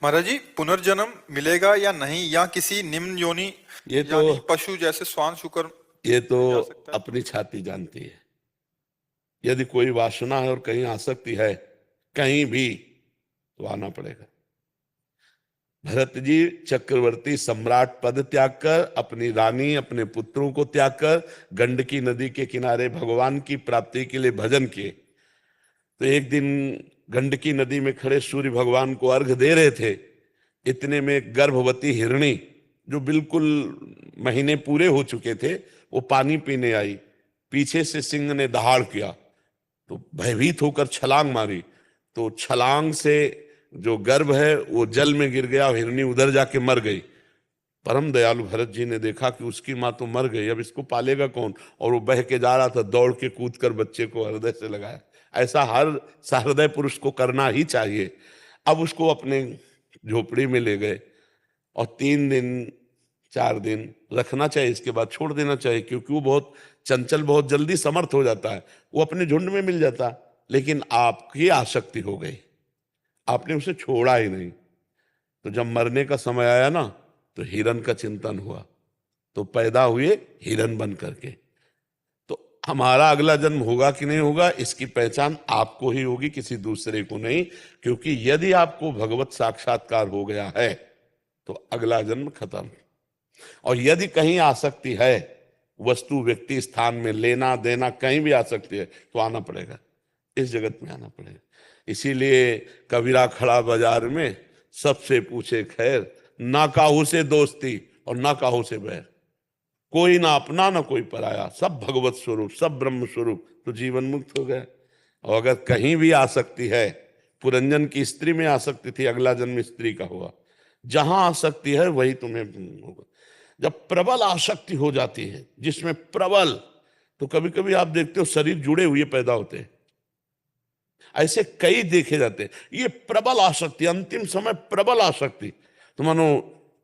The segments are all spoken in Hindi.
महाराज जी, पुनर्जन्म मिलेगा या नहीं, या किसी निम्न योनि ये तो यानी पशु जैसे श्वान शुकर ये तो में जा सकता है? अपनी छाती जानती है। यदि कोई वासना है और कहीं आसक्ति है, कहीं भी, तो आना पड़ेगा। भरत जी चक्रवर्ती सम्राट पद त्याग कर, अपनी रानी, अपने पुत्रों को त्याग कर गंडकी नदी के किनारे भगवान की प्राप्ति के लिए भजन किए। तो एक दिन गंडकी नदी में खड़े सूर्य भगवान को अर्घ दे रहे थे। इतने में एक गर्भवती हिरणी, जो बिल्कुल महीने पूरे हो चुके थे, वो पानी पीने आई। पीछे से सिंह ने दहाड़ किया, तो भयभीत होकर छलांग मारी। तो छलांग से जो गर्भ है वो जल में गिर गया, हिरणी उधर जाके मर गई। परम दयालु भरत जी ने देखा कि उसकी माँ तो मर गई, अब इसको पालेगा कौन। और वो बह के जा रहा था, दौड़ के कूद कर बच्चे को हृदय से लगाया। ऐसा हर सहृदय पुरुष को करना ही चाहिए। अब उसको अपने झोपड़ी में ले गए और 3 दिन 4 दिन रखना चाहिए, इसके बाद छोड़ देना चाहिए, क्योंकि वो बहुत चंचल, बहुत जल्दी समर्थ हो जाता है, वो अपने झुंड में मिल जाता। लेकिन आपकी आसक्ति हो गई, आपने उसे छोड़ा ही नहीं। तो जब मरने का समय आया ना, तो हिरण का चिंतन हुआ, तो पैदा हुए हिरण बन करके। तो हमारा अगला जन्म होगा कि नहीं होगा, इसकी पहचान आपको ही होगी, किसी दूसरे को नहीं। क्योंकि यदि आपको भगवत साक्षात्कार हो गया है तो अगला जन्म खत्म। और यदि कहीं आसक्ति है, वस्तु, व्यक्ति, स्थान में, लेना देना, कहीं भी आसक्ति है, तो आना पड़ेगा, इस जगत में आना पड़ेगा। इसीलिए कबीरा खड़ा बाजार में, सबसे पूछे खैर, ना काहू से दोस्ती और ना काहू से बैर। कोई ना अपना ना कोई पराया, सब भगवत स्वरूप, सब ब्रह्म स्वरूप, तो जीवन मुक्त हो गए। और अगर कहीं भी आसक्ति है, पुरंजन की स्त्री में आसक्ति थी, अगला जन्म स्त्री का हुआ। जहां आसक्ति है वही तुम्हें होगा। जब प्रबल आसक्ति हो जाती है, जिसमें प्रबल, तो कभी कभी आप देखते हो शरीर जुड़े हुए पैदा होते हैं, ऐसे कई देखे जाते हैं। ये प्रबल आसक्ति, अंतिम समय प्रबल आसक्ति, तो मानो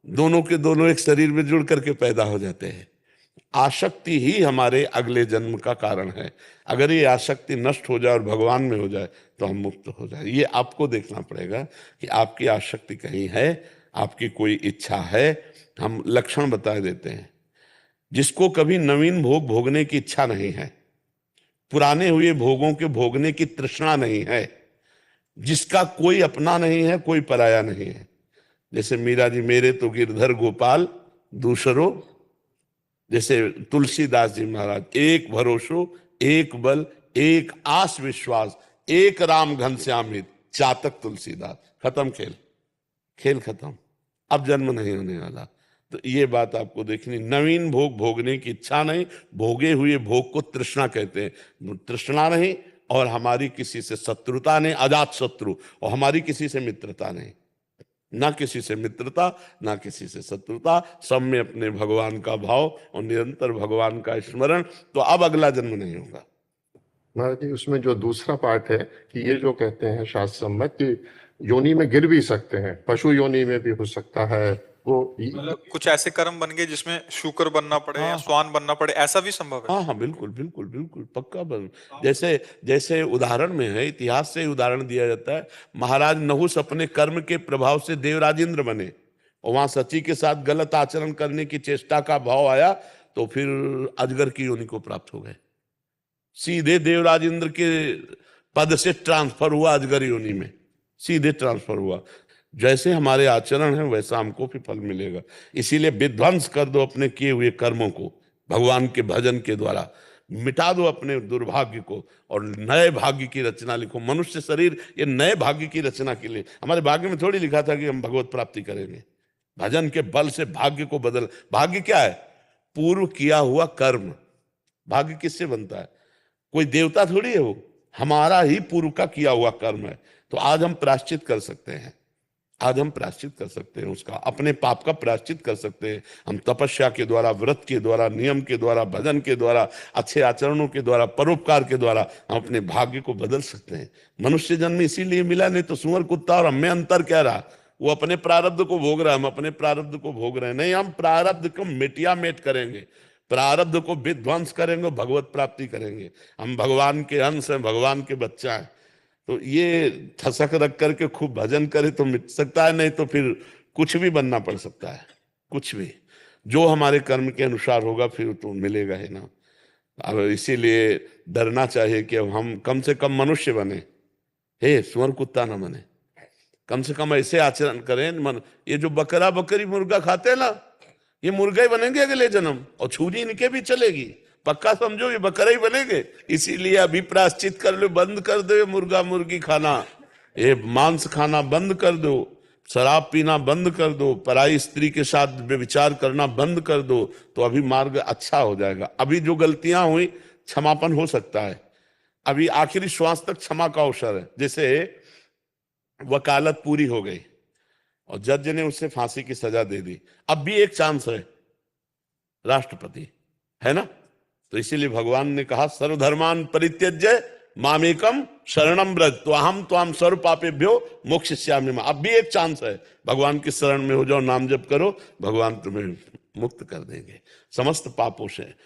दोनों के दोनों एक शरीर में जुड़ करके पैदा हो जाते हैं। आसक्ति ही हमारे अगले जन्म का कारण है। अगर ये आसक्ति नष्ट हो जाए और भगवान में हो जाए, तो हम मुक्त हो जाए। ये आपको देखना पड़ेगा कि आपकी आसक्ति कहीं है, आपकी कोई इच्छा है। हम लक्षण बता देते हैं। जिसको कभी नवीन भोग भोगने की इच्छा नहीं है, पुराने हुए भोगों के भोगने की तृष्णा नहीं है, जिसका कोई अपना नहीं है, कोई पराया नहीं है। जैसे मीरा जी, मेरे तो गिरधर गोपाल दूसरो, जैसे तुलसीदास जी महाराज, एक भरोसो, एक बल, एक आस विश्वास, एक राम घनश्याम हित, चातक तुलसीदास। खत्म खेल, खेल खत्म, अब जन्म नहीं होने वाला। तो ये बात आपको देखनी। नवीन भोग भोगने की इच्छा नहीं, भोगे हुए भोग को तृष्णा कहते हैं। तृष्णा नहीं, और हमारी किसी से शत्रुता नहीं, अजात शत्रु, और हमारी किसी से मित्रता नहीं, ना किसी से मित्रता, ना किसी से शत्रुता, सब में अपने भगवान का भाव और निरंतर भगवान का स्मरण। तो अब अगला जन्म नहीं होगा। महाराज जी, उसमें जो दूसरा पार्ट है कि ये जो कहते हैं शास्त्र सम्मत कि योनि में गिर भी सकते हैं, पशु योनि में भी हो सकता है, वो मतलब कुछ ऐसे कर्म बन गए जिसमें शुकर बनना पड़े या श्वान बनना पड़े, ऐसा भी संभव है? हाँ हाँ, बिल्कुल बिल्कुल बिल्कुल, पक्का बन। जैसे जैसे उदाहरण में है, इतिहास से ही उदाहरण दिया जाता है। महाराज नहुस अपने कर्म के प्रभाव से देवराजेंद्र बने, और वहां सची के साथ गलत आचरण करने की चेष्टा का भाव आया, तो फिर अजगर की योनि को प्राप्त हो गए। सीधे देवराजेंद्र के पद से ट्रांसफर हुआ अजगर योनि में, सीधे ट्रांसफर हुआ। जैसे हमारे आचरण है, वैसा हमको भी फल मिलेगा। इसीलिए विध्वंस कर दो अपने किए हुए कर्मों को, भगवान के भजन के द्वारा मिटा दो अपने दुर्भाग्य को, और नए भाग्य की रचना लिखो। मनुष्य शरीर ये नए भाग्य की रचना के लिए, हमारे भाग्य में थोड़ी लिखा था कि हम भगवत प्राप्ति करेंगे। भजन के बल से भाग्य को बदल। भाग्य क्या है? पूर्व किया हुआ कर्म। भाग्य किससे बनता है? कोई देवता थोड़ी है वो, हमारा ही पूर्व का किया हुआ कर्म है। तो आज हम प्रायश्चित कर सकते हैं, आज हम प्रायश्चित कर सकते हैं, उसका, अपने पाप का प्रायश्चित कर सकते हैं। हम तपस्या के द्वारा, व्रत के द्वारा, नियम के द्वारा, भजन के द्वारा, अच्छे आचरणों के द्वारा, परोपकार के द्वारा हम अपने भाग्य को बदल सकते हैं। मनुष्य जन्म इसीलिए मिला, नहीं तो सुअर कुत्ता और हमें अंतर क्या रहा? वो अपने प्रारब्ध को भोग रहा है, हम अपने प्रारब्ध को भोग रहे हैं। नहीं, हम प्रारब्ध को मिटिया मेट करेंगे, प्रारब्ध को विध्वंस करेंगे, भगवत प्राप्ति करेंगे। हम भगवान के अंश हैं, भगवान के बच्चा हैं। तो ये ठसक रख करके खूब भजन करे तो मिट सकता है, नहीं तो फिर कुछ भी बनना पड़ सकता है, कुछ भी जो हमारे कर्म के अनुसार होगा फिर तो मिलेगा ही ना। अब इसीलिए डरना चाहिए कि अब हम कम से कम मनुष्य बने, हे सुअर कुत्ता ना बने, कम से कम ऐसे आचरण करें। ये जो बकरा बकरी मुर्गा खाते हैं ना, ये मुर्गा ही बनेंगे अगले जन्म, और छुरी इनके भी चलेगी, पक्का समझो ये बकरा ही बनेंगे। इसीलिए अभी प्रायश्चित कर लो, बंद कर दो मुर्गा मुर्गी खाना, ये मांस खाना बंद कर दो, शराब पीना बंद कर दो, पराई स्त्री के साथ व्यभिचार करना बंद कर दो, तो अभी मार्ग अच्छा हो जाएगा। अभी जो गलतियां हुई क्षमापन हो सकता है, अभी आखिरी श्वास तक क्षमा का अवसर है। जैसे वकालत पूरी हो गई और जज ने उसे फांसी की सजा दे दी, अब भी एक चांस है, राष्ट्रपति है ना। तो इसीलिए भगवान ने कहा सर्वधर्मान परित्यज्य मामेकम शरणम व्रज तो अहम त्वाम सर्व पापेभ्यो मोक्षयिष्यामि मां। अब भी एक चांस है, भगवान की शरण में हो जाओ, नाम जप करो, भगवान तुम्हें मुक्त कर देंगे समस्त पापों से।